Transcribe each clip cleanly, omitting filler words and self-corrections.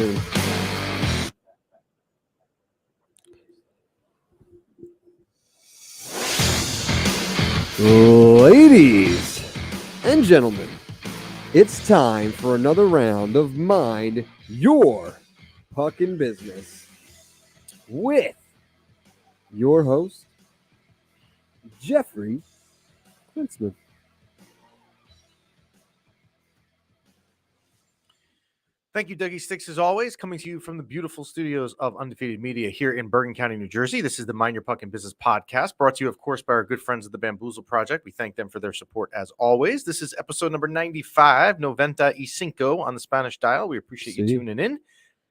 soon. Ladies and gentlemen, it's time for another round of Mind Your Puckin' Business with your host, Jeffrey Klinsman. Thank you, Dougie Sticks, as always, coming to you from the beautiful studios of Undefeated Media here in Bergen County, New Jersey. This is the Mind Your Puckin' Business podcast, brought to you, of course, by our good friends at the Bamboozle Project. We thank them for their support, as always. This is episode number 95, Noventa y Cinco on the Spanish dial. We appreciate you tuning in.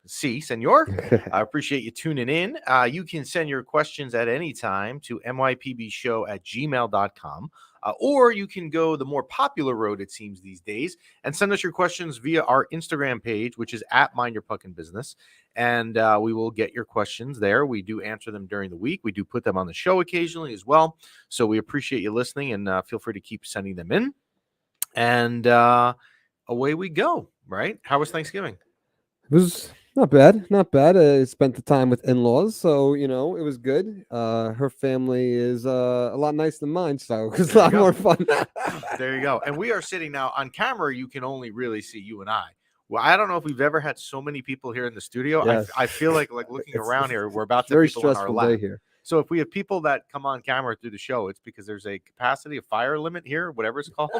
Si, senor. I appreciate you tuning in. You can send your questions at any time to mypbshow@gmail.com. Or you can go the more popular road, it seems, these days, and send us your questions via our Instagram page, which is at Mind Your Puckin' Business. And we will get your questions there. We do answer them during the week. We do put them on the show occasionally as well. So we appreciate you listening, and feel free to keep sending them in. And away we go, right? How was Thanksgiving? It was not bad. I spent the time with in-laws, so it was good. Her family is a lot nicer than mine, so it was a lot more fun. There you go. And we are sitting now on camera. You can only really see you and I. Well, I don't know if we've ever had so many people here in the studio. Yes. I feel like looking around here, we're about to very people on our stressful lap. day here. So if we have people that come on camera through the show, it's because there's a capacity of fire limit here, whatever it's called,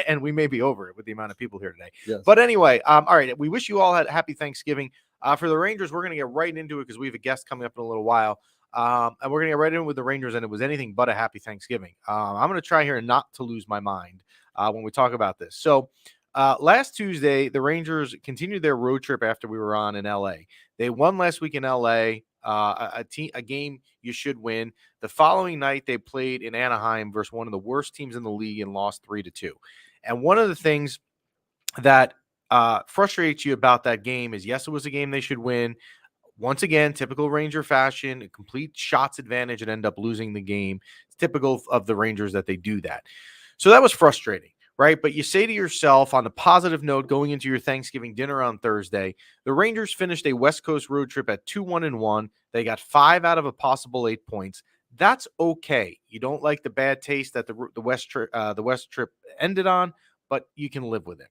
and we may be over it with the amount of people here today. Yes. But anyway, all right, we wish you all had happy Thanksgiving. For the Rangers, we're going to get right into it because we have a guest coming up in a little while, and we're going to get right in with the Rangers, and it was anything but a happy Thanksgiving. I'm going to try here not to lose my mind when we talk about this. So last Tuesday, the Rangers continued their road trip after we were on in L.A. They won last week in L.A., a game you should win. The following night, they played in Anaheim versus one of the worst teams in the league and lost 3-2. And one of the things that frustrates you about that game is, yes, it was a game they should win. Once again, typical Ranger fashion, a complete shots advantage and end up losing the game. It's typical of the Rangers that they do that. So that was frustrating. Right. But you say to yourself, on a positive note, going into your Thanksgiving dinner on Thursday, the Rangers finished a West Coast road trip at 2-1-1. They got 5 out of a possible 8 points. That's okay. You don't like the bad taste that the West trip ended on, but you can live with it.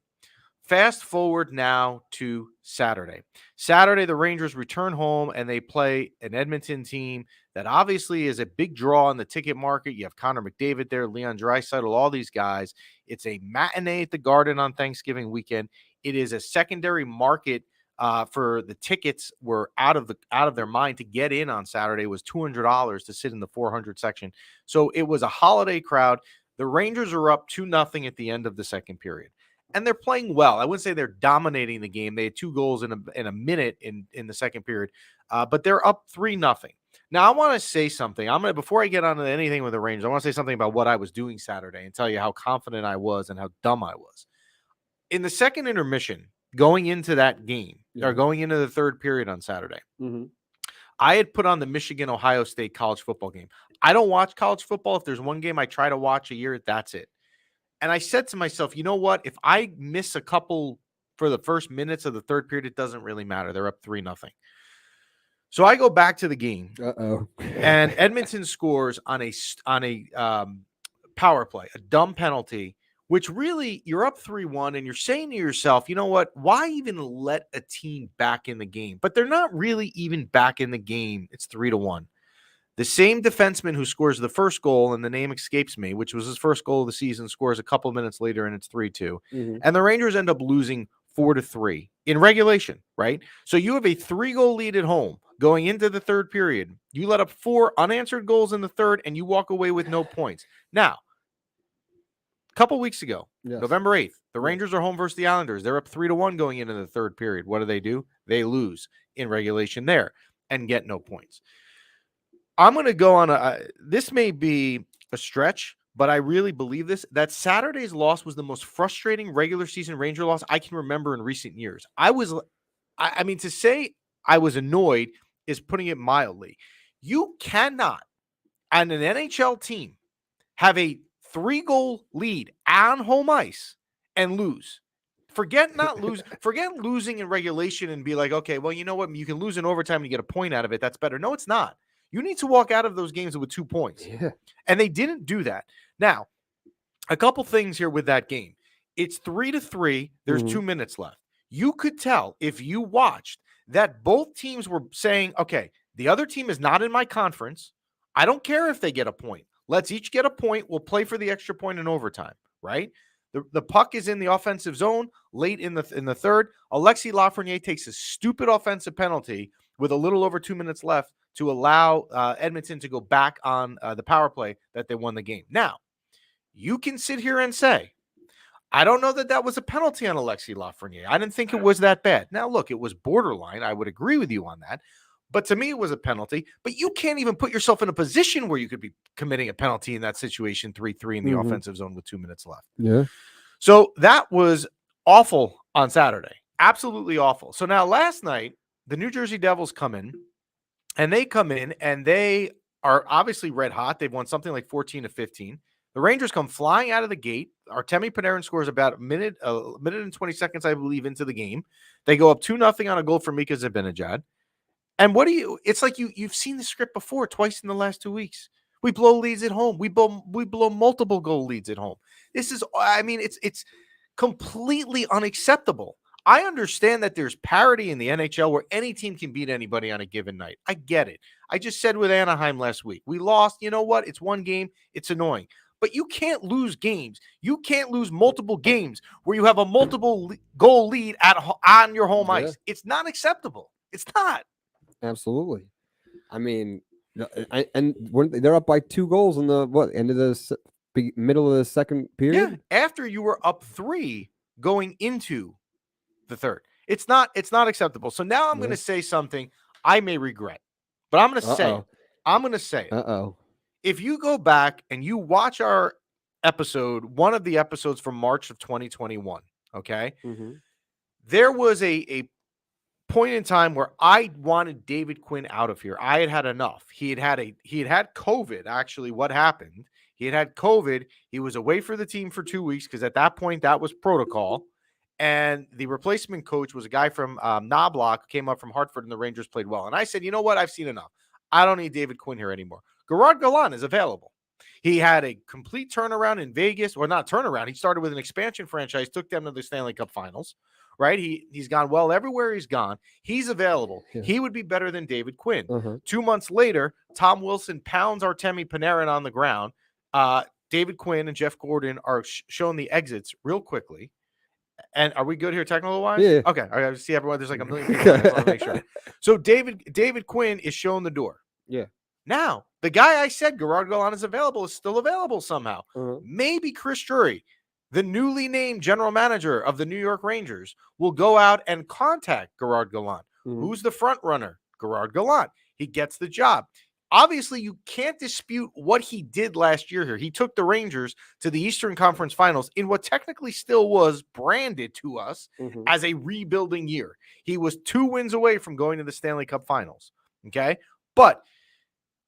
Fast forward now to Saturday. Saturday, the Rangers return home and they play an Edmonton team that obviously is a big draw in the ticket market. You have Connor McDavid there, Leon Draisaitl, all these guys. It's a matinee at the Garden on Thanksgiving weekend. It is a secondary market for the tickets were out of their mind to get in on Saturday. It was $200 to sit in the 400 section. So it was a holiday crowd. The Rangers are up 2-0 at the end of the second period. And they're playing well. I wouldn't say they're dominating the game. They had 2 goals in a minute in the second period, but they're up 3-0. Now, I want to say something. Before I get on to anything with the Rangers, I want to say something about what I was doing Saturday and tell you how confident I was and how dumb I was. In the second intermission, going into that game, or going into the third period on Saturday, I had put on the Michigan-Ohio State college football game. I don't watch college football. If there's one game I try to watch a year, that's it. And I said to myself, you know what? If I miss a couple for the first minutes of the third period, it doesn't really matter. They're up 3-0. So I go back to the game. And Edmonton scores on a power play, a dumb penalty, which really you're up 3-1 and you're saying to yourself, you know what? Why even let a team back in the game? But they're not really even back in the game. It's 3-1. The same defenseman who scores the first goal, and the name escapes me, which was his first goal of the season, scores a couple minutes later, and it's 3-2. And the Rangers end up losing 4-3 in regulation, right? So you have a 3-goal lead at home going into the third period. You let up 4 unanswered goals in the third, and you walk away with no points. Now, a couple weeks ago, November 8th, the Rangers are home versus the Islanders. They're up 3-1 going into the third period. What do? They lose in regulation there and get no points. I'm going to go on this may be a stretch, but I really believe this, that Saturday's loss was the most frustrating regular season Ranger loss I can remember in recent years. I mean, to say I was annoyed is putting it mildly. You cannot, on an NHL team, have a 3-goal lead on home ice and lose. Forget losing in regulation and be like, okay, well, you know what? You can lose in overtime and you get a point out of it. That's better. No, it's not. You need to walk out of those games with 2 points. Yeah. And they didn't do that. Now, a couple things here with that game. It's 3-3. There's 2 minutes left. You could tell if you watched that both teams were saying, okay, the other team is not in my conference. I don't care if they get a point. Let's each get a point. We'll play for the extra point in overtime, right? The puck is in the offensive zone late in the third. Alexis Lafreniere takes a stupid offensive penalty with a little over 2 minutes left to allow Edmonton to go back on the power play that they won the game. Now, you can sit here and say, I don't know that was a penalty on Alexis Lafreniere. I didn't think it was that bad. Now, look, it was borderline. I would agree with you on that. But to me, it was a penalty. But you can't even put yourself in a position where you could be committing a penalty in that situation, 3-3 in the offensive zone with 2 minutes left. Yeah. So that was awful on Saturday. Absolutely awful. So now last night, the New Jersey Devils come in, and they are obviously red hot. They've won something like 14-15. The Rangers come flying out of the gate. Artemi Panarin scores about a minute and 20 seconds, I believe, into the game. They go up 2-0 on a goal from Mika Zibanejad. And it's like you've seen the script before twice in the last 2 weeks. We blow leads at home. We blow multiple goal leads at home. It's completely unacceptable. I understand that there's parity in the NHL where any team can beat anybody on a given night. I get it. I just said with Anaheim last week, we lost. You know what? It's one game. It's annoying. But you can't lose games. You can't lose multiple games where you have a multiple goal lead on your home ice. It's not acceptable. It's not. Absolutely. I mean, they're up by 2 goals in the end of the middle of the second period. Yeah, after you were up 3 going into the third. It's not acceptable. So now I'm going to say something I may regret, but I'm going to say it. I'm going to say it. Uh-oh. If you go back and you watch our episode, one of the episodes from March of 2021, okay, there was a point in time where I wanted David Quinn out of here. I had enough. He had had COVID. Actually, what happened? He had COVID. He was away for the team for 2 weeks because at that point that was protocol. And the replacement coach was a guy from Knobloch, who came up from Hartford, and the Rangers played well. And I said, you know what? I've seen enough. I don't need David Quinn here anymore. Gerard Gallant is available. He had a complete turnaround in Vegas, or not turnaround. He started with an expansion franchise, took them to the Stanley Cup Finals, right? He's gone well everywhere he's gone. He's available. Yeah. He would be better than David Quinn. 2 months later, Tom Wilson pounds Artemi Panarin on the ground. David Quinn and Jeff Gordon are shown the exits real quickly. And are we good here technical-wise? Yeah. Okay. I see everyone. There's like a million people. I just want to make sure. So David Quinn is shown the door. Yeah. Now, the guy I said Gerard Gallant is available is still available somehow. Maybe Chris Drury, the newly named general manager of the New York Rangers, will go out and contact Gerard Gallant. Who's the front runner? Gerard Gallant. He gets the job. Obviously, you can't dispute what he did last year here. He took the Rangers to the Eastern Conference Finals in what technically still was branded to us as a rebuilding year. He was 2 wins away from going to the Stanley Cup Finals. Okay? But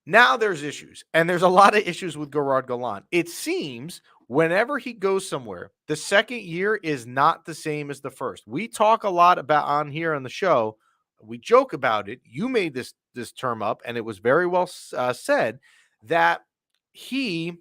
now there's issues, and there's a lot of issues with Gerard Gallant. It seems whenever he goes somewhere, the second year is not the same as the first. We talk a lot about on here on the show. We joke about it. You made this term up, and it was very well said that he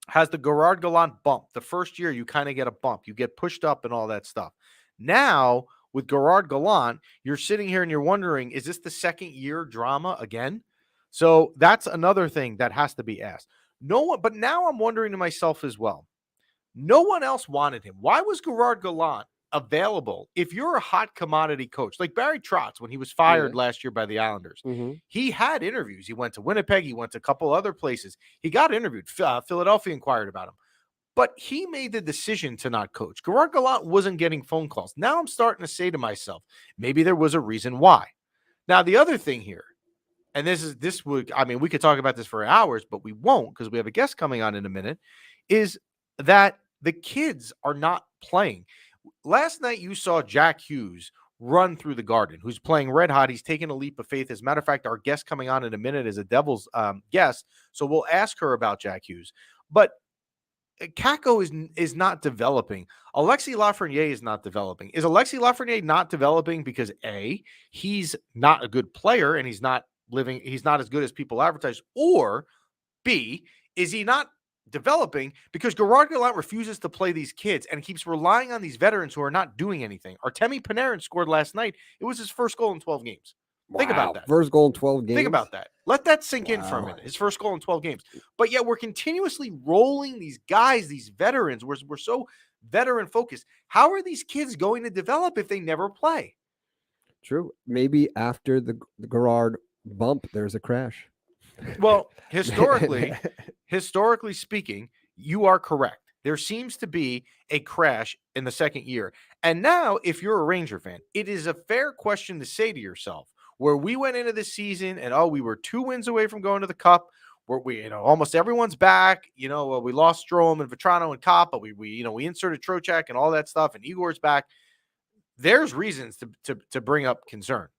has the Gerard Gallant bump. The first year, you kind of get a bump. You get pushed up and all that stuff. Now, with Gerard Gallant, you're sitting here and you're wondering, is this the second year drama again? So that's another thing that has to be asked. But now I'm wondering to myself as well. No one else wanted him. Why was Gerard Gallant available? If you're a hot commodity coach, like Barry Trotz, when he was fired last year by the Islanders, he had interviews. He went to Winnipeg. He went to a couple other places. He got interviewed. Philadelphia inquired about him. But he made the decision to not coach. Gerard Gallant wasn't getting phone calls. Now I'm starting to say to myself, maybe there was a reason why. Now, the other thing here, and we could talk about this for hours, but we won't because we have a guest coming on in a minute, is that the kids are not playing. Last night you saw Jack Hughes run through the Garden, who's playing red hot. He's taking a leap of faith. As a matter of fact, our guest coming on in a minute is a Devils guest, so we'll ask her about Jack Hughes. But Kako is not developing. Alexis Lafreniere is not developing. Is Alexis Lafreniere not developing because A, he's not a good player and he's not as good as people advertise, or B, is he not developing because Gerard Gallant refuses to play these kids and keeps relying on these veterans who are not doing anything? Artemi Panarin scored last night. It was his first goal in 12 games. Think about that. First goal in 12 games. Think about that. Let that sink in for a minute. His first goal in 12 games. But yet we're continuously rolling these guys, these veterans. We're so veteran focused. How are these kids going to develop if they never play? True. Maybe after the Gerard bump, there's a crash. Well, historically speaking, you are correct. There seems to be a crash in the second year. And now, if you're a Ranger fan, it is a fair question to say to yourself, where we went into this season and, we were 2 wins away from going to the Cup, where we, almost everyone's back. We lost Strome and Vetrano and Kopp, but we inserted Trocheck and all that stuff, and Igor's back. There's reasons to bring up concern.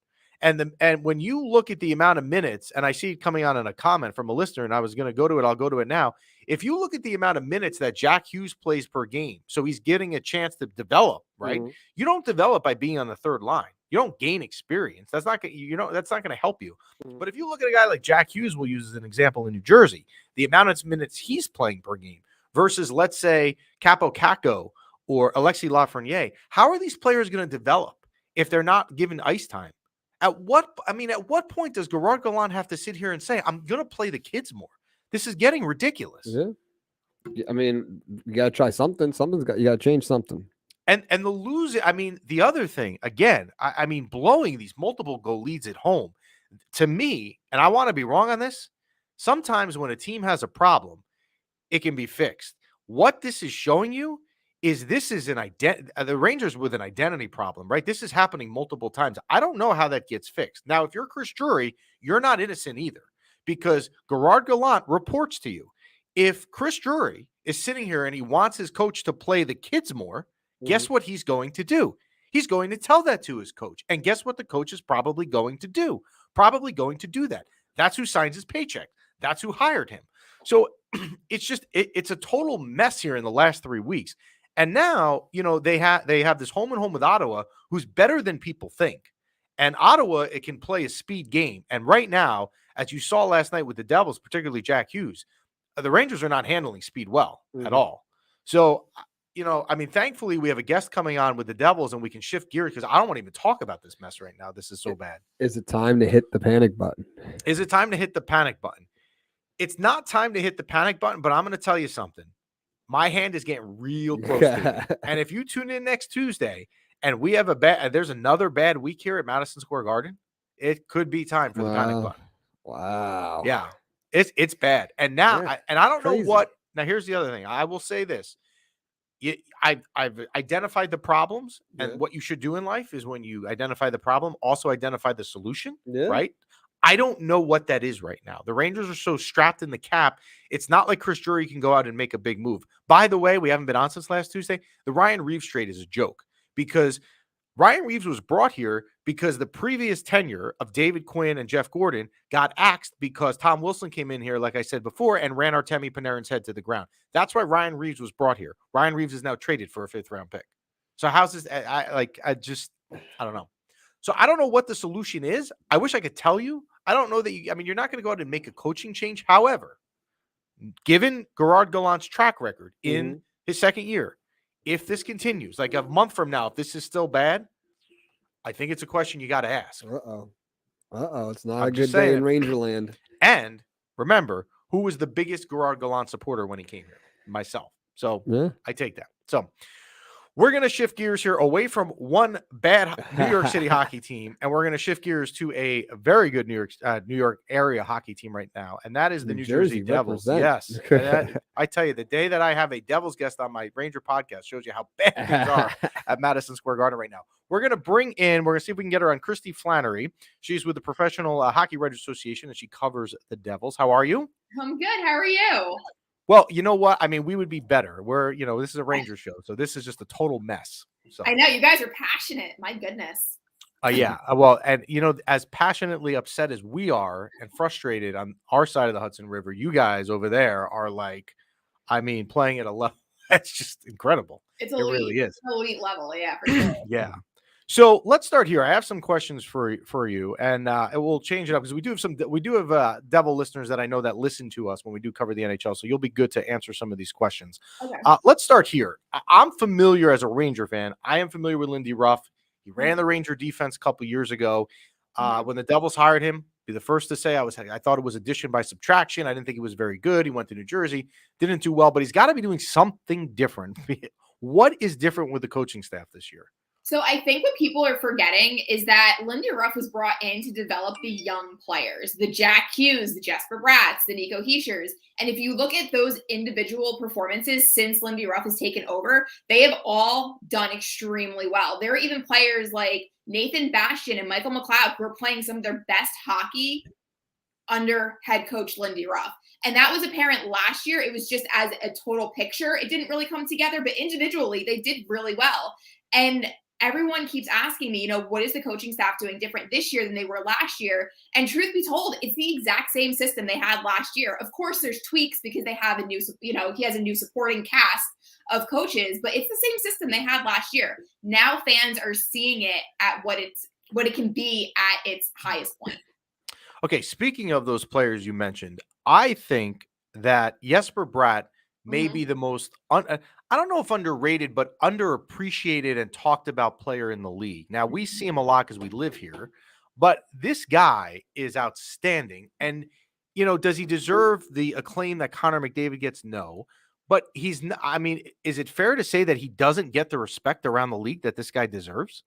And when you look at the amount of minutes, and I see it coming on in a comment from a listener, and I was going to go to it, I'll go to it now. If you look at the amount of minutes that Jack Hughes plays per game, so he's getting a chance to develop, right? Mm-hmm. You don't develop by being on the third line. You don't gain experience. That's not going to help you. Mm-hmm. But if you look at a guy like Jack Hughes, we'll use as an example in New Jersey, the amount of minutes he's playing per game versus, let's say, Capo Kakko or Alexis Lafreniere, how are these players going to develop if they're not given ice time? At what point does Gerard Gallant have to sit here and say, I'm going to play the kids more? This is getting ridiculous. Yeah. I mean, you got to try something. You got to change something. And the losing, the other thing, again, blowing these multiple goal leads at home, to me, and I want to be wrong on this, sometimes when a team has a problem, it can be fixed. What this is showing you is the Rangers with an identity problem, right? This is happening multiple times. I don't know how that gets fixed. Now, if you're Chris Drury, you're not innocent either, because Gerard Gallant reports to you. If Chris Drury is sitting here and he wants his coach to play the kids more, guess what he's going to do? He's going to tell that to his coach. And guess what the coach is probably going to do? Probably going to do that. That's who signs his paycheck. That's who hired him. So it's a total mess here in the last 3 weeks. And now, they have this home and home with Ottawa, who's better than people think. And Ottawa, it can play a speed game. And right now, as you saw last night with the Devils, particularly Jack Hughes, the Rangers are not handling speed well at all. So, thankfully we have a guest coming on with the Devils and we can shift gears, because I don't want to even talk about this mess right now. This is so bad. Is it time to hit the panic button? Is it time to hit the panic button? It's not time to hit the panic button, but I'm going to tell you something. My hand is getting real close to it. And if you tune in next Tuesday and we have there's another bad week here at Madison Square Garden, it could be time for the panic button. Wow. Yeah. It's bad. And now, I don't know what. Now, here's the other thing. I will say this. I've identified the problems, and what you should do in life is, when you identify the problem, also identify the solution, right? I don't know what that is right now. The Rangers are so strapped in the cap. It's not like Chris Drury can go out and make a big move. By the way, we haven't been on since last Tuesday. The Ryan Reeves trade is a joke, because Ryan Reeves was brought here because the previous tenure of David Quinn and Jeff Gordon got axed because Tom Wilson came in here, like I said before, and ran Artemi Panarin's head to the ground. That's why Ryan Reeves was brought here. Ryan Reeves is now traded for a 5th-round pick. So how's this? I don't know. So I don't know what the solution is. I wish I could tell you. I don't know that you're not going to go out and make a coaching change. However, given Gerard Gallant's track record in his second year, if this continues, like a month from now, if this is still bad, I think it's a question you got to ask. It's not a good day in Rangerland. And remember, who was the biggest Gerard Gallant supporter when he came here? Myself. So I take that. So we're going to shift gears here away from one bad New York City hockey team, and we're going to shift gears to a very good New York area hockey team right now, and that is the New Jersey Devils. Yes. I tell you, the day that I have a Devils guest on my Ranger podcast shows you how bad things are at Madison Square Garden right now. We're going to see if we can get her on, Kristy Flannery. She's with the Professional Hockey Writers Association, and she covers the Devils. How are you? I'm good. How are you? Well, you know what? We would be better. This is a Ranger show, so this is just a total mess. So I know you guys are passionate. My goodness. Yeah. Well, and as passionately upset as we are and frustrated on our side of the Hudson River, you guys over there are like I mean, playing at a level that's just incredible. It's It really is. elite level, yeah, for sure. Yeah. So let's start here. I have some questions for you, and we'll change it up because we do have Devil listeners that I know that listen to us when we do cover the NHL. So you'll be good to answer some of these questions. Okay. Let's start here. I'm familiar as a Ranger fan. I am familiar with Lindy Ruff. He ran the Ranger defense a couple years ago. When the Devils hired him, be the first to say I thought it was addition by subtraction. I didn't think he was very good. He went to New Jersey, didn't do well, but he's got to be doing something different. What is different with the coaching staff this year? So I think what people are forgetting is that Lindy Ruff was brought in to develop the young players, the Jack Hughes, the Jesper Bratts, the Nico Hischers. And if you look at those individual performances since Lindy Ruff has taken over, they have all done extremely well. There are even players like Nathan Bastian and Michael McLeod who are playing some of their best hockey under head coach Lindy Ruff. And that was apparent last year. It was just as a total picture. It didn't really come together, but individually they did really well. And everyone keeps asking me, what is the coaching staff doing different this year than they were last year? And truth be told, it's the exact same system they had last year. Of course, there's tweaks because they have a new, he has a new supporting cast of coaches, but it's the same system they had last year. Now fans are seeing it at what it can be at its highest point. Okay, speaking of those players you mentioned, I think that Jesper Bratt may be the most, I don't know if underrated, but underappreciated and talked about player in the league. Now, we see him a lot because we live here, but this guy is outstanding. And, does he deserve the acclaim that Connor McDavid gets? No. But he's not, I mean, is it fair to say that he doesn't get the respect around the league that this guy deserves?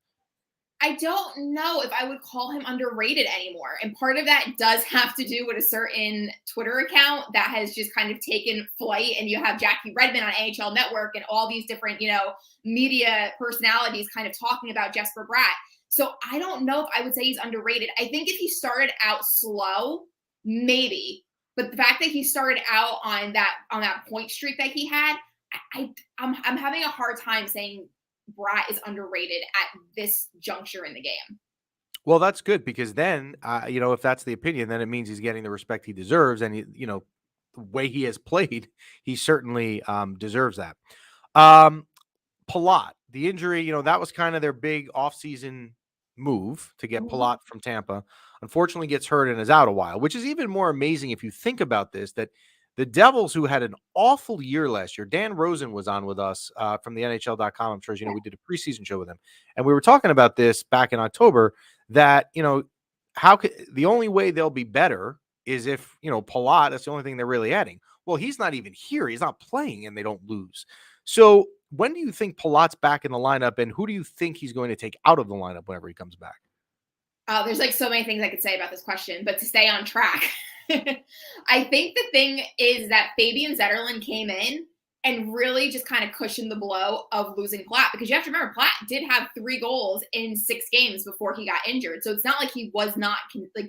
I don't know if I would call him underrated anymore. And part of that does have to do with a certain Twitter account that has just kind of taken flight. And you have Jackie Redmond on NHL Network and all these different, media personalities kind of talking about Jesper Bratt. So I don't know if I would say he's underrated. I think if he started out slow, maybe. But the fact that he started out on that point streak that he had, I'm having a hard time saying Bratt is underrated at this juncture in the game. Well, that's good because then, if that's the opinion, then it means he's getting the respect he deserves. And, the way he has played, he certainly deserves that. Palat, the injury, that was kind of their big offseason move to get Palat from Tampa. Unfortunately gets hurt and is out a while, which is even more amazing if you think about this, that the Devils, who had an awful year last year, Dan Rosen was on with us from the NHL.com. I'm sure as you know, we did a preseason show with him. And we were talking about this back in October that, the only way they'll be better is if, Palat, that's the only thing they're really adding. Well, he's not even here. He's not playing and they don't lose. So when do you think Palat's back in the lineup and who do you think he's going to take out of the lineup whenever he comes back? There's like so many things I could say about this question, but to stay on track, I think the thing is that Fabian Zetterlund came in and really just kind of cushioned the blow of losing Platt, because you have to remember Platt did have 3 goals in 6 games before he got injured. So it's not like he was not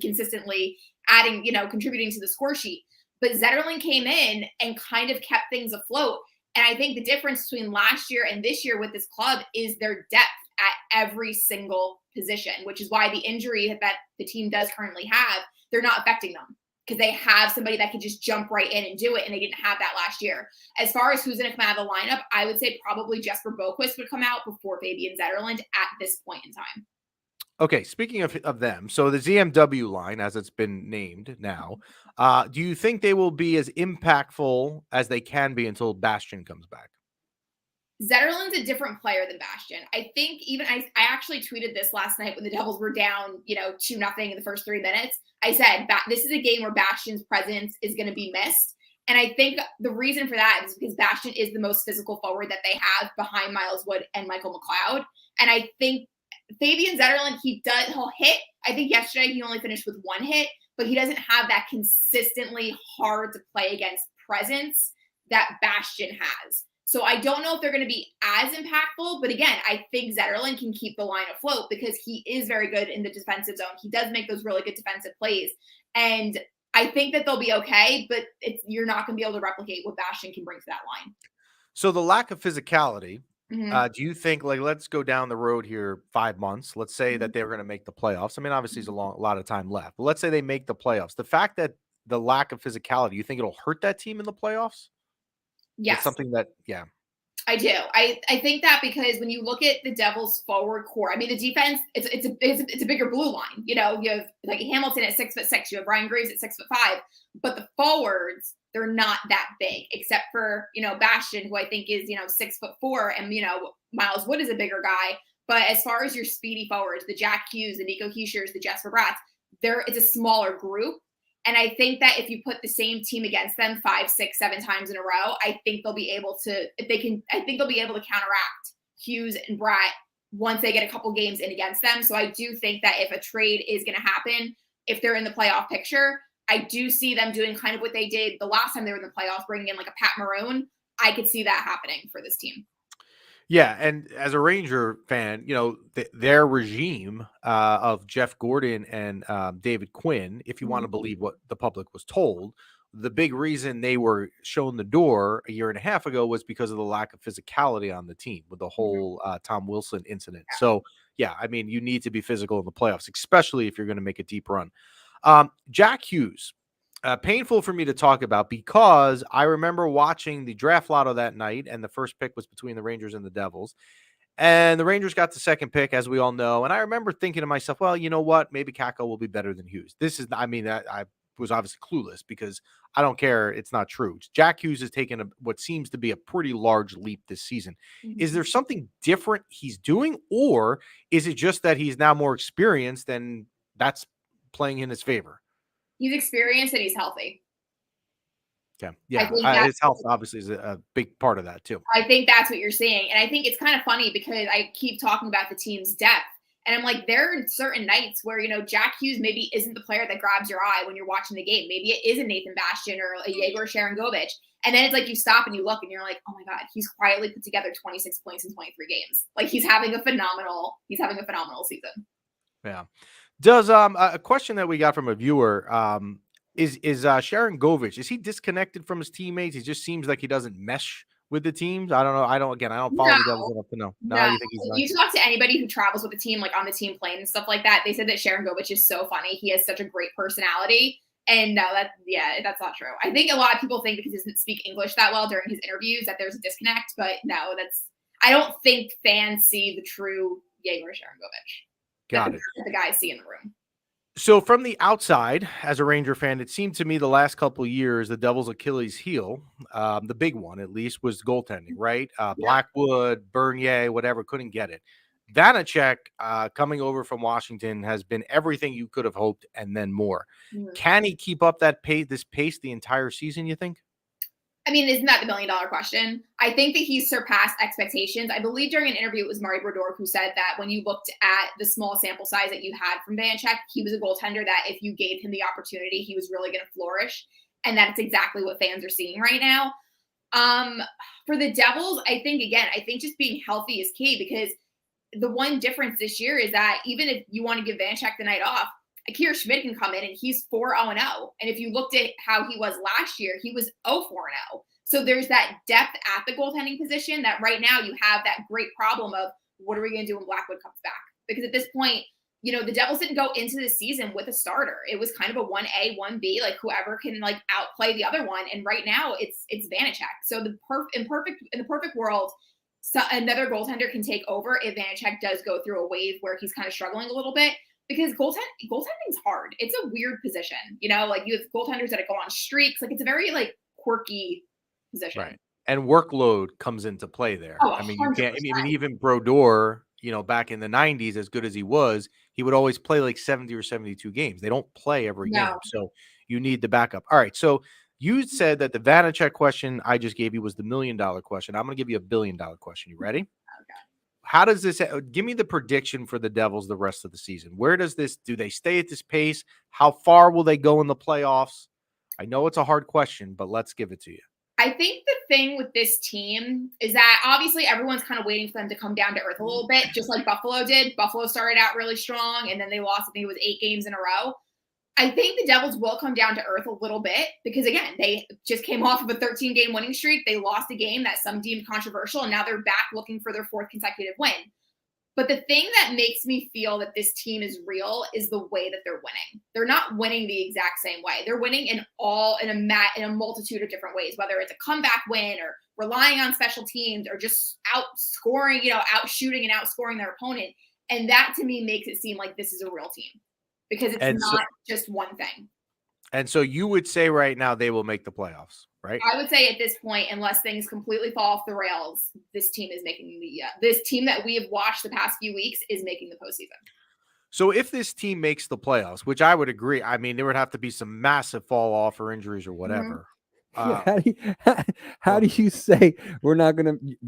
consistently adding, contributing to the score sheet. But Zetterlund came in and kind of kept things afloat. And I think the difference between last year and this year with this club is their depth at every single position, which is why the injury that the team does currently have, they're not affecting them because they have somebody that can just jump right in and do it. And they didn't have that last year. As far as who's going to come out of the lineup, I would say probably Jesper Boquist would come out before Fabian Zetterlund at this point in time. Okay, speaking of them, so the ZMW line, as it's been named now, do you think they will be as impactful as they can be until Bastian comes back? Zetterlund's a different player than Bastian. I think even I actually tweeted this last night when the Devils were down, 2-0 in the first 3 minutes. I said, this is a game where Bastian's presence is going to be missed. And I think the reason for that is because Bastian is the most physical forward that they have behind Miles Wood and Michael McLeod. And I think Fabian Zetterlund, he'll hit. I think yesterday he only finished with 1 hit, but he doesn't have that consistently hard to play against presence that Bastian has. So I don't know if they're going to be as impactful, but again, I think Zetterlund can keep the line afloat because he is very good in the defensive zone. He does make those really good defensive plays. And I think that they'll be okay, but you're not going to be able to replicate what Bastian can bring to that line. So the lack of physicality, do you think, let's go down the road here 5 months. Let's say that they're going to make the playoffs. I mean, obviously, there's a lot of time left. But let's say they make the playoffs. The fact that the lack of physicality, you think it'll hurt that team in the playoffs? Yes. That's something that, yeah. I do. I think that because when you look at the Devils' forward core, I mean, the defense, it's a bigger blue line. You know, you have like Hamilton at 6'6", you have Ryan Graves at 6'5", but the forwards, they're not that big, except for, you know, Bastian, who I think is, you know, 6'4", and, you know, Miles Wood is a bigger guy. But as far as your speedy forwards, the Jack Hughes, the Nico Hischers, the Jesper Bratz, it's a smaller group. And I think that if you put the same team against them 5, 6, 7 times in a row, I think they'll be able to, I think they'll be able to counteract Hughes and Bratt once they get a couple games in against them. So I do think that if a trade is going to happen, if they're in the playoff picture, I do see them doing kind of what they did the last time they were in the playoffs, bringing in like a Pat Maroon. I could see that happening for this team. Yeah, and as a Ranger fan, you know, their regime of Jeff Gordon and David Quinn, if you want to believe what the public was told, the big reason they were shown the door a year and a half ago was because of the lack of physicality on the team with the whole Tom Wilson incident. So, yeah, I mean, you need to be physical in the playoffs, especially if you're going to make a deep run. Jack Hughes. Painful for me to talk about because I remember watching the draft lotto that night, and the first pick was between the Rangers and the Devils. And the Rangers got the second pick, as we all know. And I remember thinking to myself, well, you know what? Maybe Kakko will be better than Hughes. I was obviously clueless because I don't care. It's not true. Jack Hughes has taken what seems to be a pretty large leap this season. Is there something different he's doing, or is it just that he's now more experienced and that's playing in his favor? He's experienced and he's healthy. Okay. Yeah. His health obviously is a big part of that too. I think that's what you're saying. And I think it's kind of funny because I keep talking about the team's depth. And I'm like, there are certain nights where, you know, Jack Hughes maybe isn't the player that grabs your eye when you're watching the game. Maybe it is a Nathan Bastian or a Yegor Sharangovich. And then it's like you stop and you look and you're like, oh my God, he's quietly put together 26 points in 23 games. Like he's having a phenomenal season. Yeah. Does a question that we got from a viewer is Sharangovich, is he disconnected from his teammates? He just seems like he doesn't mesh with the teams. I don't know. I don't follow the Devils enough to know. No. You think he's you talk to anybody who travels with the team, like on the team plane and stuff like that, they said that Sharangovich is so funny. He has such a great personality. And no, that's not true. I think a lot of people think because he doesn't speak English that well during his interviews that there's a disconnect, but no, I don't think fans see the true Yegor Sharangovich. Got it. The guys see in the room. So from the outside, as a Ranger fan, it seemed to me the last couple of years, the Devils' Achilles heel, the big one at least, was goaltending, right? Blackwood, Bernier, whatever, couldn't get it. Vanacek, coming over from Washington, has been everything you could have hoped and then more. Can he keep up this pace the entire season, you think? I mean, isn't that the $1 million question? I think that he's surpassed expectations. I believe during an interview, it was Murray Brodeur who said that when you looked at the small sample size that you had from Vanacek, he was a goaltender that if you gave him the opportunity, he was really going to flourish. And that's exactly what fans are seeing right now. For the Devils, I think just being healthy is key because the one difference this year is that even if you want to give Vanacek the night off, Akira Schmid can come in and he's 4-0-0. And if you looked at how he was last year, he was 0-4-0. So there's that depth at the goaltending position that right now you have that great problem of what are we going to do when Blackwood comes back? Because at this point, you know, the Devils didn't go into the season with a starter. It was kind of a 1A, 1B, like whoever can like outplay the other one. And right now it's Vanacek. So in the perfect world, so another goaltender can take over if Vanacek does go through a wave where he's kind of struggling a little bit. Because goaltending's hard. It's a weird position, you know. Like you have goaltenders that go on streaks. Like it's a very like quirky position. Right. And workload comes into play there. Oh, I mean, you can't. I mean, even Brodeur, you know, back in the '90s, as good as he was, he would always play like 70 or 72 games. They don't play every game, so you need the backup. All right. So you said that the Vanacek question I just gave you was the $1 million question. I'm going to give you a $1 billion question. You ready? How does this give me the prediction for the Devils the rest of the season? Where does this do they stay at this pace? How far will they go in the playoffs? I know it's a hard question, but let's give it to you. I think the thing with this team is that obviously everyone's kind of waiting for them to come down to earth a little bit, just like Buffalo did. Buffalo started out really strong and then they lost, I think it was 8 games in a row. I think the Devils will come down to earth a little bit because, again, they just came off of a 13-game winning streak. They lost a game that some deemed controversial, and now they're back looking for their 4th consecutive win. But the thing that makes me feel that this team is real is the way that they're winning. They're not winning the exact same way. They're winning in a multitude of different ways, whether it's a comeback win or relying on special teams or just outscoring, outshooting and outscoring their opponent. And that to me makes it seem like this is a real team because it's not just one thing. And so you would say right now they will make the playoffs, right? I would say at this point, unless things completely fall off the rails, this team is making this team that we have watched the past few weeks is making the postseason. So if this team makes the playoffs, which I would agree, I mean, there would have to be some massive fall off or injuries or whatever. How do you say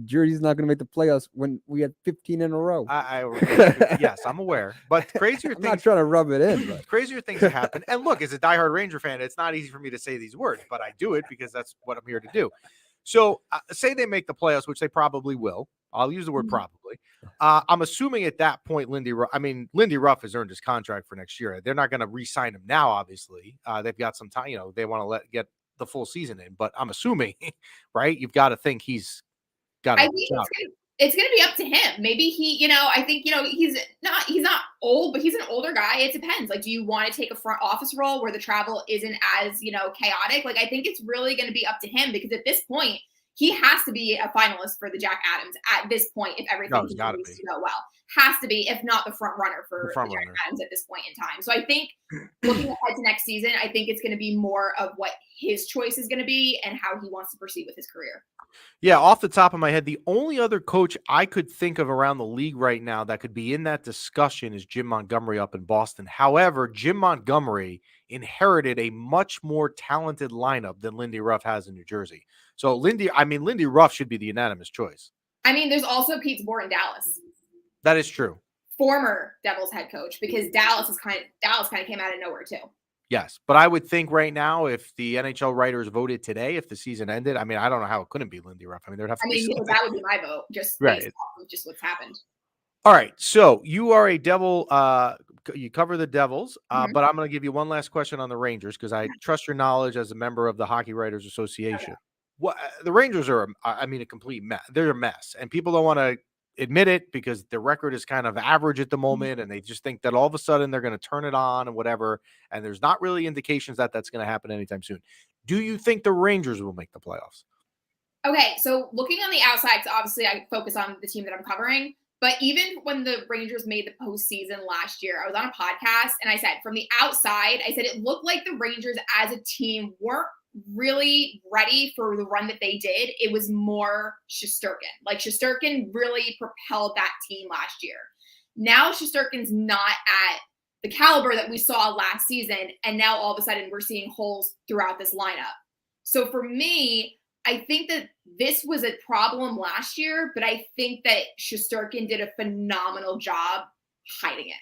Jersey's not gonna make the playoffs when we had 15 in a row? Yes, I'm aware, but crazier things. I'm not trying to rub it in, but crazier things have happened. And look, as a diehard Ranger fan, it's not easy for me to say these words, but I do it because that's what I'm here to do. So say they make the playoffs, which they probably will. I'll use the word probably. I'm assuming at that point, Lindy Ruff has earned his contract for next year. They're not going to re-sign him now, obviously. They've got some time, they want to get the full season in, but I'm assuming, right? You've got to think he's got I think it's going to be up to him. Maybe I think, he's not old, but he's an older guy. It depends. Like, do you want to take a front office role where the travel isn't as, chaotic? Like, I think it's really going to be up to him because at this point, he has to be a finalist for the Jack Adams at this point if everything continues to go well. Has to be, if not the front runner for Jack Adams at this point in time. So I think looking ahead to next season, I think it's going to be more of what his choice is going to be and how he wants to proceed with his career. Yeah, off the top of my head, the only other coach I could think of around the league right now that could be in that discussion is Jim Montgomery up in Boston. However, Jim Montgomery inherited a much more talented lineup than Lindy Ruff has in New Jersey. So Lindy Ruff should be the unanimous choice. I mean, there's also Pete Bohr in Dallas. That is true. Former Devils head coach, because Dallas kind of came out of nowhere too. Yes, but I would think right now, if the NHL writers voted today, if the season ended, I mean, I don't know how it couldn't be Lindy Ruff. I mean, there'd have to be something. That would be my vote, just based off of just what's happened. All right, so you are a Devil. You cover the Devils, but I'm going to give you one last question on the Rangers because I trust your knowledge as a member of the Hockey Writers Association. Okay. Well, the Rangers are, a complete mess. They're a mess, and people don't want to admit it because their record is kind of average at the moment, and they just think that all of a sudden they're going to turn it on and whatever, and there's not really indications that that's going to happen anytime soon. Do you think the Rangers will make the playoffs? Okay, so looking on the outside, so obviously I focus on the team that I'm covering, but even when the Rangers made the postseason last year, I was on a podcast, and I said, from the outside, I said it looked like the Rangers as a team weren't really ready for the run that they did. It was more Shesterkin. Like, Shesterkin really propelled that team last year. Now Shesterkin's not at the caliber that we saw last season, and now all of a sudden we're seeing holes throughout this lineup. So for me, I think that this was a problem last year, but I think that Shesterkin did a phenomenal job hiding it.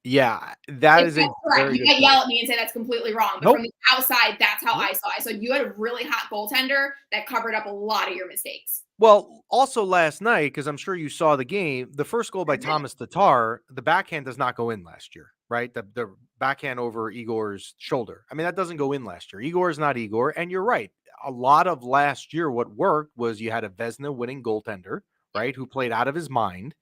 Yeah, that is correct. You might yell at me and say that's completely wrong, but from the outside, that's how I saw it. So you had a really hot goaltender that covered up a lot of your mistakes. Well, also last night, because I'm sure you saw the game, the first goal by Thomas Tatar, the backhand does not go in last year, right? The backhand over Igor's shoulder. I mean, that doesn't go in last year. Igor is not Igor, and you're right. A lot of last year, what worked was you had a Vezina winning goaltender, right, who played out of his mind,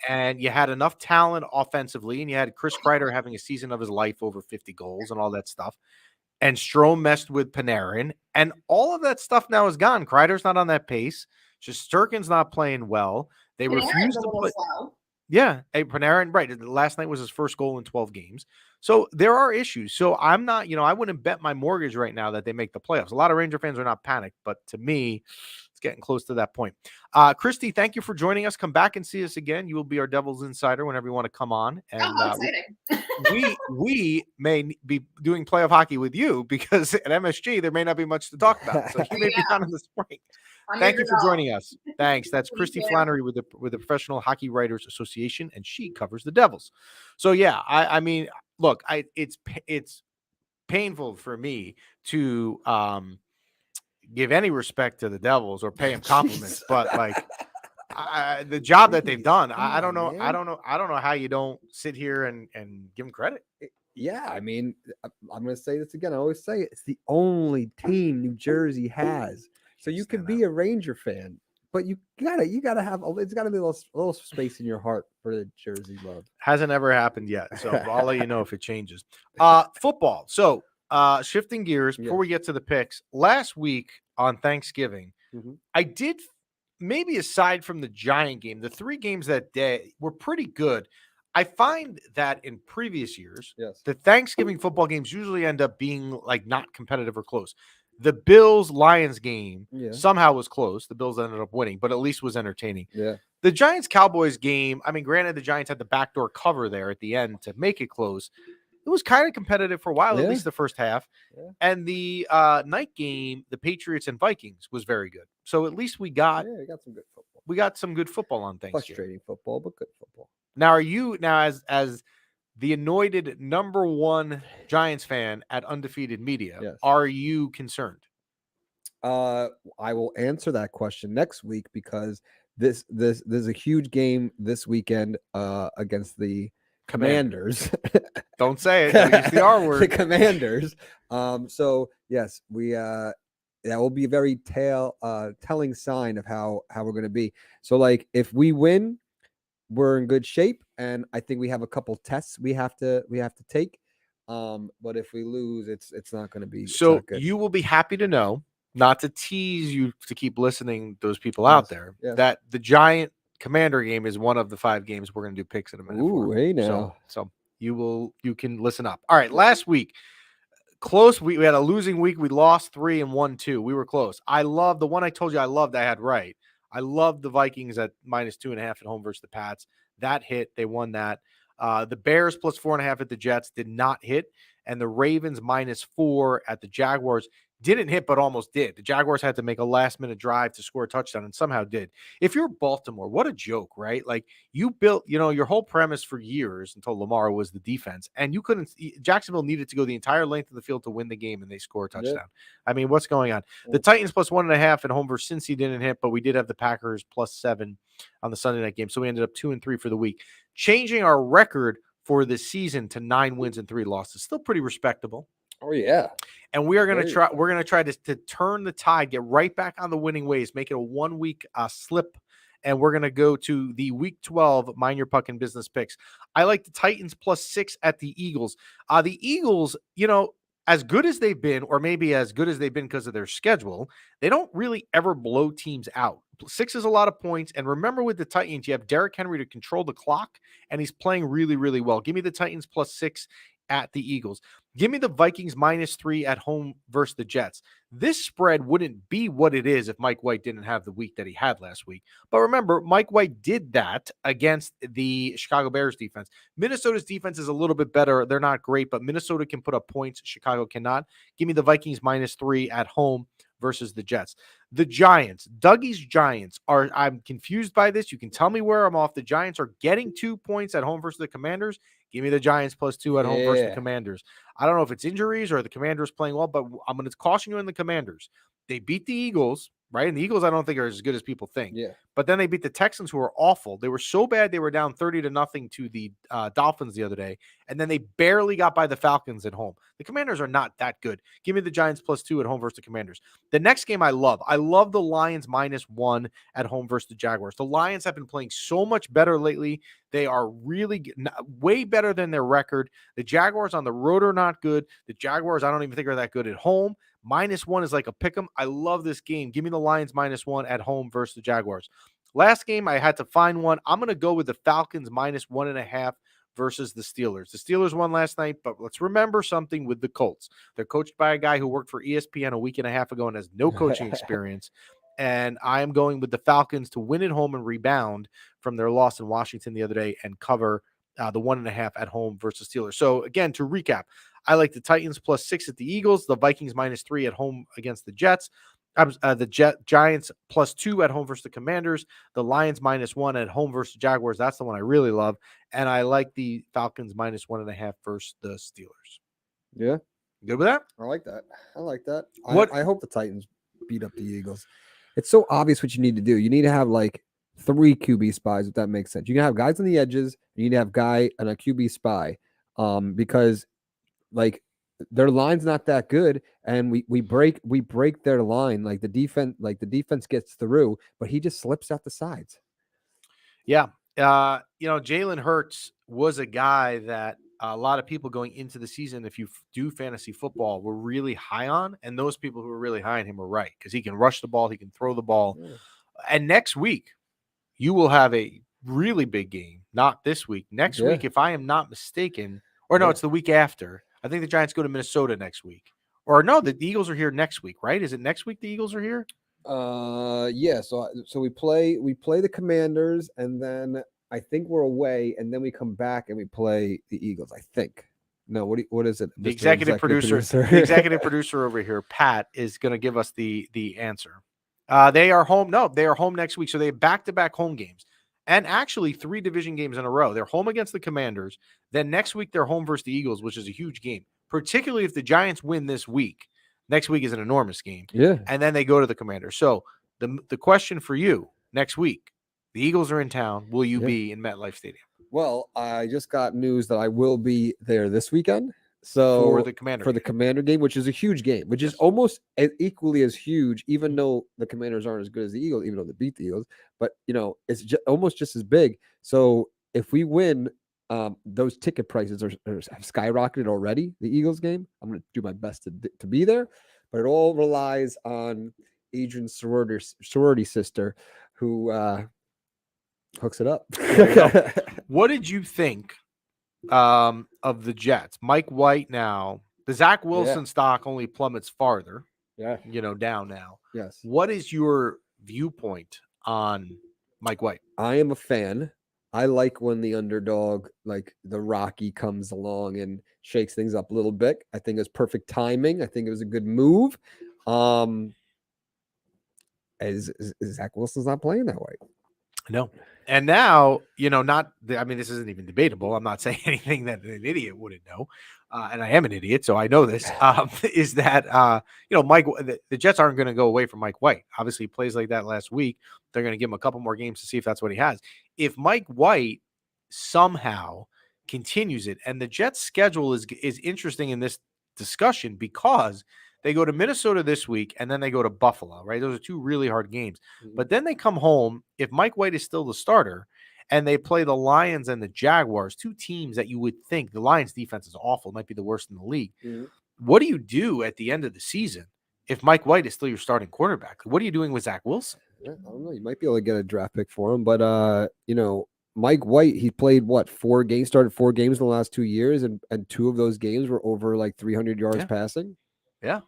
and you had enough talent offensively, and you had Chris Kreider having a season of his life, over 50 goals and all that stuff, and Strome messed with Panarin, and all of that stuff now is gone. Kreider's not on that pace. Shesterkin's not playing well. They refuse to play. Yeah, Panarin, right. Last night was his first goal in 12 games. So there are issues. So I'm not, I wouldn't bet my mortgage right now that they make the playoffs. A lot of Ranger fans are not panicked, but to me, it's getting close to that point. Kristy, thank you for joining us. Come back and see us again. You will be our Devils insider whenever you want to come on. And exciting. we may be doing playoff hockey with you because at MSG, there may not be much to talk about. So you may be on in the spring. Thank you for joining us. Thanks. That's Kristy Flannery with the Professional Hockey Writers Association, and she covers the Devils. So yeah, I mean, look, it's painful for me to give any respect to the Devils or pay them compliments, but like the job that they've done, I don't know how you don't sit here and give them credit. Yeah, I mean, I'm going to say this again. I always say it's the only team New Jersey has. So you could be a Ranger fan, but you gotta have it's gotta be a little space in your heart for the Jersey love. Hasn't ever happened yet, so I'll let you know if it changes. Football. So shifting gears before we get to the picks. Last week on Thanksgiving, I did, maybe aside from the Giant game, the 3 games that day were pretty good. I find that in previous years, Yes. the Thanksgiving football games usually end up being like not competitive or close. The Bills-Lions game somehow was close. The Bills ended up winning, but at least was entertaining. Yeah. The Giants-Cowboys game, I mean, granted, the Giants had the backdoor cover there at the end to make it close. It was kind of competitive for a while, at least the first half. Yeah. And the night game, the Patriots and Vikings, was very good. So at least we got some good football. We got some good football on Thanksgiving. Frustrating football, but good football. Now, are you as the anointed number 1 Giants fan at Undefeated Media, are you concerned? I will answer that question next week because there's a huge game this weekend against the Commanders. Don't say it. Don't use the R word. The Commanders. So yes, we that will be a very telling sign of how we're going to be. So like if we win, we're in good shape, and I think we have a couple tests we have to take. But if we lose, it's not going to be so good. You will be happy to know, not to tease you to keep listening, those people out there, that the Giant Commander game is one of the 5 games we're going to do picks in a minute. Ooh, hey now. So you can listen up. All right, last week, close. We had a losing week. We lost 3 and won 2. We were close. I love the one I told you I loved. I had right. I love the Vikings at -2.5 at home versus the Pats. That hit. They won that. The Bears +4.5 at the Jets did not hit. And the Ravens -4 at the Jaguars didn't hit, but almost did. The Jaguars had to make a last-minute drive to score a touchdown and somehow did. If you're Baltimore, what a joke, right? Like, you built, your whole premise for years until Lamar was the defense, and you couldn't – Jacksonville needed to go the entire length of the field to win the game, and they score a touchdown. Yeah. I mean, what's going on? The Titans +1.5 at home versus Cincy didn't hit, but we did have the Packers +7 on the Sunday night game, so we ended up 2-3 for the week. Changing our record for the season to 9 wins and 3 losses. Still pretty respectable. Oh, yeah. And we are going to try. We're going to try to turn the tide, get right back on the winning ways, make it a 1-week slip, and we're going to go to the Week 12 Mind Your Puck and Business picks. I like the Titans +6 at the Eagles. The Eagles, as good as they've been, or maybe as good as they've been because of their schedule, they don't really ever blow teams out. 6 is a lot of points. And remember, with the Titans, you have Derrick Henry to control the clock, and he's playing really, really well. Give me the Titans +6 at the Eagles. Give me the Vikings -3 at home versus the Jets. This spread wouldn't be what it is if Mike White didn't have the week that he had last week. But remember, Mike White did that against the Chicago Bears defense. Minnesota's defense is a little bit better. They're not great, but Minnesota can put up points. Chicago cannot. Give me the Vikings -3 at home versus the Jets. The Giants, Dougie's Giants I'm confused by this. You can tell me where I'm off. The Giants are getting 2 points at home versus the Commanders. Give me the Giants +2 at home versus the Commanders. I don't know if it's injuries or the Commanders playing well, but I'm going to caution you on the Commanders. They beat the Eagles, right? And the Eagles, I don't think, are as good as people think. Yeah. But then they beat the Texans, who are awful. They were so bad they were down 30-0 to the Dolphins the other day. And then they barely got by the Falcons at home. The Commanders are not that good. Give me the Giants +2 at home versus the Commanders. The next game I love. I love the Lions -1 at home versus the Jaguars. The Lions have been playing so much better lately. They are really way better than their record. The Jaguars on the road are not good. The Jaguars, I don't even think, are that good at home. -1 is like a pick 'em. I love this game. Give me the Lions -1 at home versus the Jaguars. Last game, I had to find one. I'm going to go with the Falcons -1.5 versus the Steelers. The Steelers won last night, but let's remember something with the Colts. They're coached by a guy who worked for ESPN a week and a half ago and has no coaching experience. And I am going with the Falcons to win at home and rebound from their loss in Washington the other day and cover the 1.5 at home versus Steelers. So again, to recap, I like the Titans +6 at the Eagles, the Vikings -3 at home against the Jets, the Giants +2 at home versus the Commanders, the Lions -1 at home versus the Jaguars. That's the one I really love. And I like the Falcons -1.5 versus the Steelers. Yeah. Good with that? I like that. What? I hope the Titans beat up the Eagles. It's so obvious what you need to do. You need to have like 3 QB spies, if that makes sense. You can have guys on the edges. You need to have guy and a QB spy, because like their line's not that good, and we break their line. Like the defense gets through, but he just slips out the sides. Yeah. Jalen Hurts was a guy that a lot of people going into the season, if you do fantasy football, were really high on. And those people who were really high on him were right, because he can rush the ball, he can throw the ball. Yeah. And next week, you will have a really big game. Not this week. Next Yeah. week, if I am not mistaken, or no, Yeah. it's the week after. I think the Giants go to Minnesota next week. Or no, the Eagles are here next week, right? Is it next week the Eagles are here? Yeah. So we play the Commanders, and then I think we're away, and then we come back and we play the Eagles. I think. No, what is it? The Mr. executive producer, the executive producer over here, Pat, is going to give us the answer. They are home. No, they are home next week. So they have back-to-back home games, and actually 3 division games in a row. They're home against the Commanders. Then next week they're home versus the Eagles, which is a huge game, particularly if the Giants win this week. Next week is an enormous game. Yeah. And then they go to the Commanders. So the question for you next week, the Eagles are in town. Will you be in MetLife Stadium? Well, I just got news that I will be there this weekend. So For the Commander game, which is a huge game, which is almost equally as huge, even though the Commanders aren't as good as the Eagles, even though they beat the Eagles. But it's almost just as big. So if we win, those ticket prices have skyrocketed already. The Eagles game, I'm going to do my best to be there, but it all relies on Adrian's sorority sister, who hooks it up. What did you think of the Jets? Mike White now, the Zach Wilson stock only plummets farther. Yeah. Down now. Yes. What is your viewpoint on Mike White? I am a fan. I like when the underdog, like the Rocky, comes along and shakes things up a little bit. I think it was perfect timing. I think it was a good move. Zach Wilson's not playing that way. No. And now, this isn't even debatable. I'm not saying anything that an idiot wouldn't know. And I am an idiot, so I know this, is that, Mike, the Jets aren't going to go away from Mike White. Obviously, he plays like that last week. They're going to give him a couple more games to see if that's what he has. If Mike White somehow continues it, and the Jets' schedule is interesting in this discussion, because they go to Minnesota this week, and then they go to Buffalo, right? Those are 2 really hard games. But then they come home, if Mike White is still the starter, and they play the Lions and the Jaguars, 2 teams that you would think the Lions defense is awful, might be the worst in the league. What do you do at the end of the season if Mike White is still your starting quarterback? What are you doing with Zach Wilson? I don't know. You might be able to get a draft pick for him, but Mike White, he played 4 games, started 4 games in the last 2 years, and 2 of those games were over like 300 yards passing. Yeah.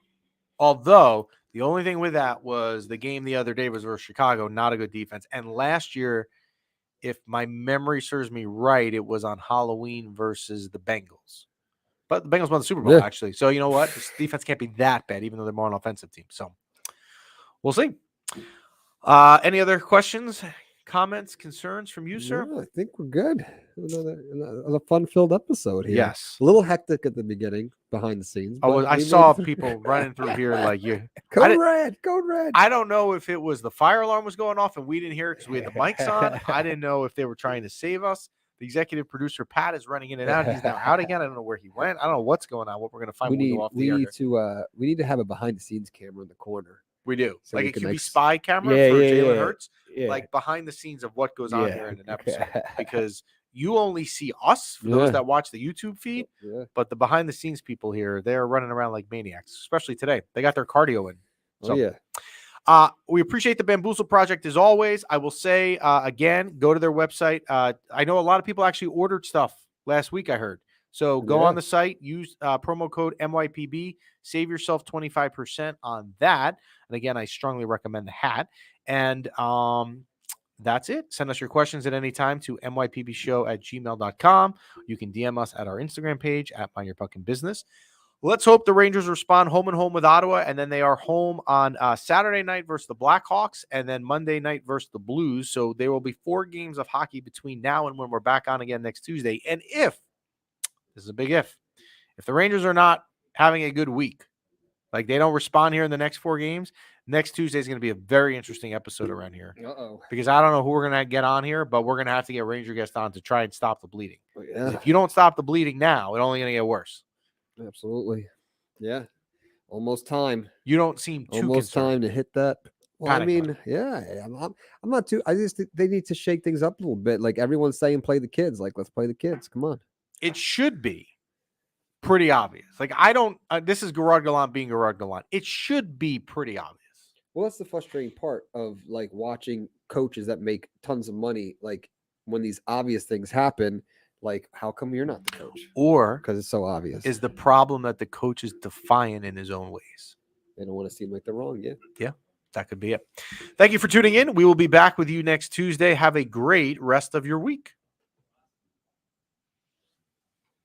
Although the only thing with that was the game the other day was versus Chicago, not a good defense. And last year, if my memory serves me right, it was on Halloween versus the Bengals. But the Bengals won the Super Bowl, actually. So you know what? This defense can't be that bad, even though they're more an offensive team. So we'll see. Any other questions, comments, concerns from you, sir? No, I think we're good. Another a fun-filled episode here. Yes. A little hectic at the beginning, behind the scenes. Oh, I saw people running through here like you. Code red. I don't know if it was the fire alarm was going off and we didn't hear it because we had the mics on. I didn't know if they were trying to save us. The executive producer, Pat, is running in and out. He's now out again. I don't know where he went. I don't know what's going on, what we're going to find when we go off the air. We need to have a behind-the-scenes camera in the corner. We do. So like we it can could be spy camera for Jalen Hurts. Like behind the scenes of what goes on here in an episode. Because you only see us, for those that watch the YouTube feed. But the behind the scenes people here, they're running around like maniacs, especially today. They got their cardio in. So, we appreciate the Bamboozle Project as always. I will say, again, go to their website. I know a lot of people actually ordered stuff last week, I heard. So go on the site, use promo code MYPB, save yourself 25% on that. And again, I strongly recommend the hat. And that's it. Send us your questions at any time to mypbshow@gmail.com. You can DM us at our Instagram page at Mind Your Fucking Business. Let's hope the Rangers respond home and home with Ottawa, and then they are home on Saturday night versus the Blackhawks, and then Monday night versus the Blues. So there will be 4 games of hockey between now and when we're back on again next Tuesday. And if this is a big if the Rangers are not having a good week, like they don't respond here in the next 4 games, next Tuesday is going to be a very interesting episode around here. Because I don't know who we're going to get on here, but we're going to have to get Ranger guests on to try and stop the bleeding. If you don't stop the bleeding now, it's only going to get worse. Absolutely. Yeah. Almost time. You don't seem too almost concerned. time to hit that. Well, I mean, I'm not too. I just think they need to shake things up a little bit. Like everyone's saying, play the kids. Like, let's play the kids. Come on. it should be pretty obvious. Like, I don't, this is Gerard Gallant being Gerard Gallant. It should be pretty obvious. Well, that's the frustrating part of like watching coaches that make tons of money. Like when these obvious things happen, like how come you're not the coach? Or Because it's so obvious. is the problem that the coach is defiant in his own ways? They don't want to seem like they're wrong. Yeah. That could be it. Thank you for tuning in. We will be back with you next Tuesday. Have a great rest of your week.